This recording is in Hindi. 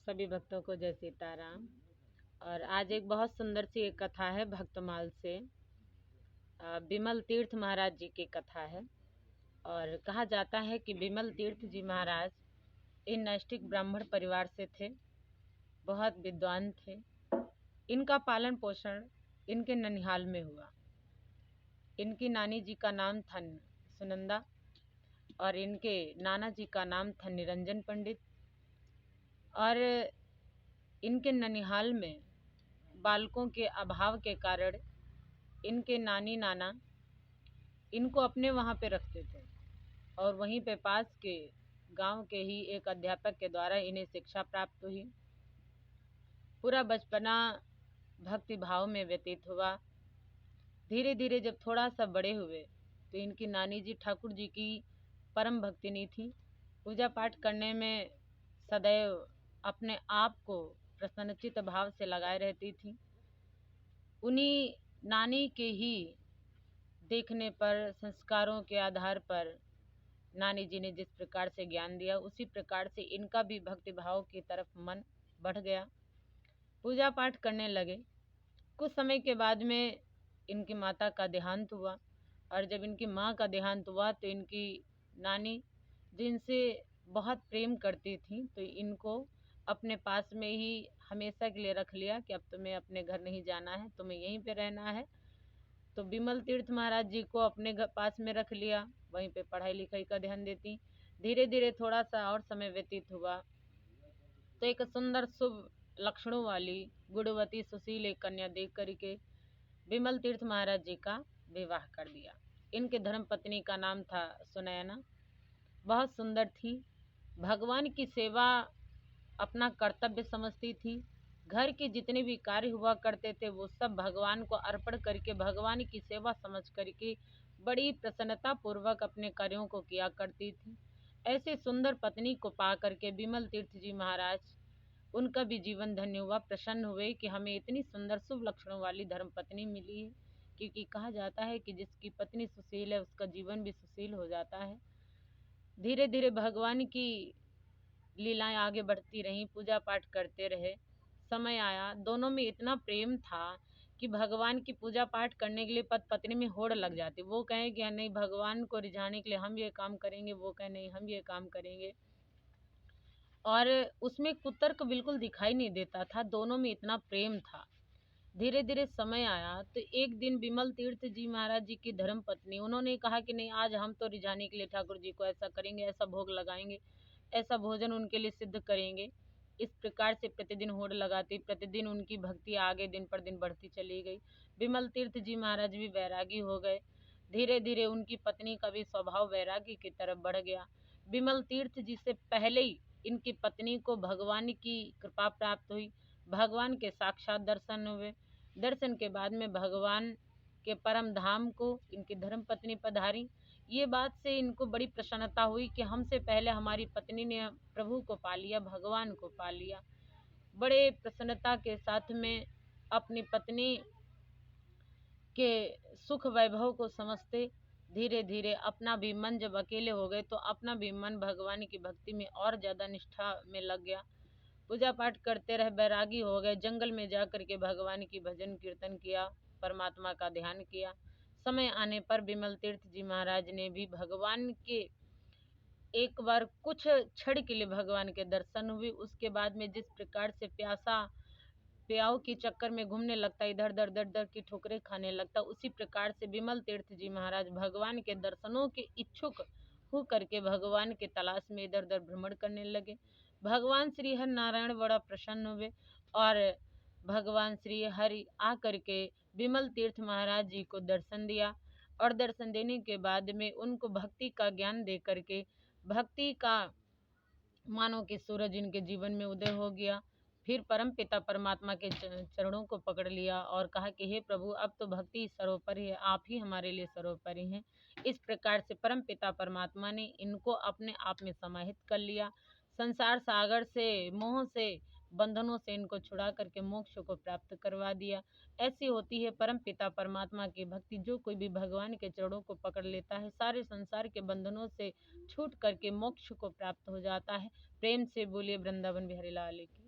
सभी भक्तों को जय सीताराम। और आज एक बहुत सुंदर सी एक कथा है भक्तमाल से। बिमल तीर्थ महाराज जी की कथा है। और कहा जाता है कि बिमल तीर्थ जी महाराज इन नैष्ठिक ब्राह्मण परिवार से थे, बहुत विद्वान थे। इनका पालन पोषण इनके ननिहाल में हुआ। इनकी नानी जी का नाम था सुनंदा और इनके नाना जी का नाम था निरंजन पंडित। और इनके ननिहाल में बालकों के अभाव के कारण इनके नानी नाना इनको अपने वहाँ पे रखते थे और वहीं पे पास के गांव के ही एक अध्यापक के द्वारा इन्हें शिक्षा प्राप्त हुई। पूरा बचपना भक्ति भाव में व्यतीत हुआ। धीरे धीरे जब थोड़ा सा बड़े हुए तो इनकी नानी जी ठाकुर जी की परम भक्तिनी थी। पूजा पाठ करने में सदैव अपने आप को प्रसन्नचित भाव से लगाए रहती थी। उन्हीं नानी के ही देखने पर, संस्कारों के आधार पर नानी जी ने जिस प्रकार से ज्ञान दिया, उसी प्रकार से इनका भी भक्ति भाव की तरफ मन बढ़ गया। पूजा पाठ करने लगे। कुछ समय के बाद में इनकी माता का देहांत हुआ और जब इनकी माँ का देहांत हुआ तो इनकी नानी जिनसे बहुत प्रेम करती थी तो इनको अपने पास में ही हमेशा के लिए रख लिया कि अब तुम्हें अपने घर नहीं जाना है, तुम्हें यहीं पे रहना है। तो बिमल तीर्थ महाराज जी को अपने घर पास में रख लिया, वहीं पे पढ़ाई लिखाई का ध्यान देती। धीरे धीरे थोड़ा सा और समय व्यतीत हुआ तो एक सुंदर शुभ लक्षणों वाली गुणवती सुशील एक कन्या देख करके बिमल तीर्थ महाराज जी का विवाह कर दिया। इनके धर्म पत्नी का नाम था सुनैना। बहुत सुंदर थी, भगवान की सेवा अपना कर्तव्य समझती थी। घर के जितने भी कार्य हुआ करते थे वो सब भगवान को अर्पण करके, भगवान की सेवा समझ करके बड़ी प्रसन्नता पूर्वक अपने कार्यों को किया करती थी। ऐसे सुंदर पत्नी को पा करके बिमल तीर्थ जी महाराज, उनका भी जीवन धन्य हुआ। प्रसन्न हुए कि हमें इतनी सुंदर शुभ लक्षणों वाली धर्म पत्नी मिली है, क्योंकि कहा जाता है कि जिसकी पत्नी सुशील है उसका जीवन भी सुशील हो जाता है। धीरे धीरे भगवान की लीलाएं आगे बढ़ती रहीं, पूजा पाठ करते रहे। समय आया, दोनों में इतना प्रेम था कि भगवान की पूजा पाठ करने के लिए पति पत्नी में होड़ लग जाती। वो कहें कि नहीं भगवान को रिझाने के लिए हम ये काम करेंगे, वो कहे नहीं हम ये काम करेंगे। और उसमें कुतर्क बिल्कुल दिखाई नहीं देता था, दोनों में इतना प्रेम था। धीरे धीरे समय आया तो एक दिन बिमल तीर्थ जी महाराज जी की धर्म पत्नी, उन्होंने कहा कि नहीं आज हम तो रिझाने के लिए ठाकुर जी को ऐसा करेंगे, ऐसा भोग लगाएंगे, ऐसा भोजन उनके लिए सिद्ध करेंगे। इस प्रकार से प्रतिदिन होड़ लगाती, प्रतिदिन उनकी भक्ति आगे दिन पर दिन बढ़ती चली गई। बिमल तीर्थ जी महाराज भी वैरागी हो गए। धीरे धीरे उनकी पत्नी का भी स्वभाव वैरागी की तरफ बढ़ गया। बिमल तीर्थ जी से पहले ही इनकी पत्नी को भगवान की कृपा प्राप्त हुई, भगवान के साक्षात दर्शन हुए। दर्शन के बाद में भगवान के परम धाम को इनकी धर्म पत्नी पधारी। ये बात से इनको बड़ी प्रसन्नता हुई कि हमसे पहले हमारी पत्नी ने प्रभु को पा लिया, भगवान को पा लिया। बड़े प्रसन्नता के साथ में अपनी पत्नी के सुख वैभव को समझते धीरे धीरे अपना भी मन, जब अकेले हो गए तो अपना भी मन भगवान की भक्ति में और ज़्यादा निष्ठा में लग गया। पूजा पाठ करते रहे, बैरागी हो गए। जंगल में जा कर के भगवान की भजन कीर्तन किया, परमात्मा का ध्यान किया। समय आने पर बिमल तीर्थ जी महाराज ने भी भगवान के एक बार कुछ क्षण के लिए भगवान के दर्शन हुए। उसके बाद में जिस प्रकार से प्यासा प्याऊ के चक्कर में घूमने लगता, इधर दर दर दर की ठोकरें खाने लगता, उसी प्रकार से बिमल तीर्थ जी महाराज भगवान के दर्शनों के इच्छुक हो करके भगवान के तलाश में इधर उधर भ्रमण करने लगे। भगवान श्री हरि नारायण बड़ा प्रसन्न हुए और भगवान श्री हरि आ करके बिमल तीर्थ महाराज जी को दर्शन दिया। और दर्शन देने के बाद में उनको भक्ति का ज्ञान दे करके भक्ति का मानो कि सूरज इनके जीवन में उदय हो गया। फिर परम पिता परमात्मा के चरणों को पकड़ लिया और कहा कि हे प्रभु, अब तो भक्ति सर्वोपरि है, आप ही हमारे लिए सर्वोपरि हैं। इस प्रकार से परम पिता परमात्मा ने इनको अपने आप में समाहित कर लिया। संसार सागर से, मोह से, बंधनों से इनको छुड़ा करके मोक्ष को प्राप्त करवा दिया। ऐसी होती है परम पिता परमात्मा की भक्ति। जो कोई भी भगवान के चरणों को पकड़ लेता है सारे संसार के बंधनों से छूट करके मोक्ष को प्राप्त हो जाता है। प्रेम से बोलिए वृंदावन बिहारी लाल की।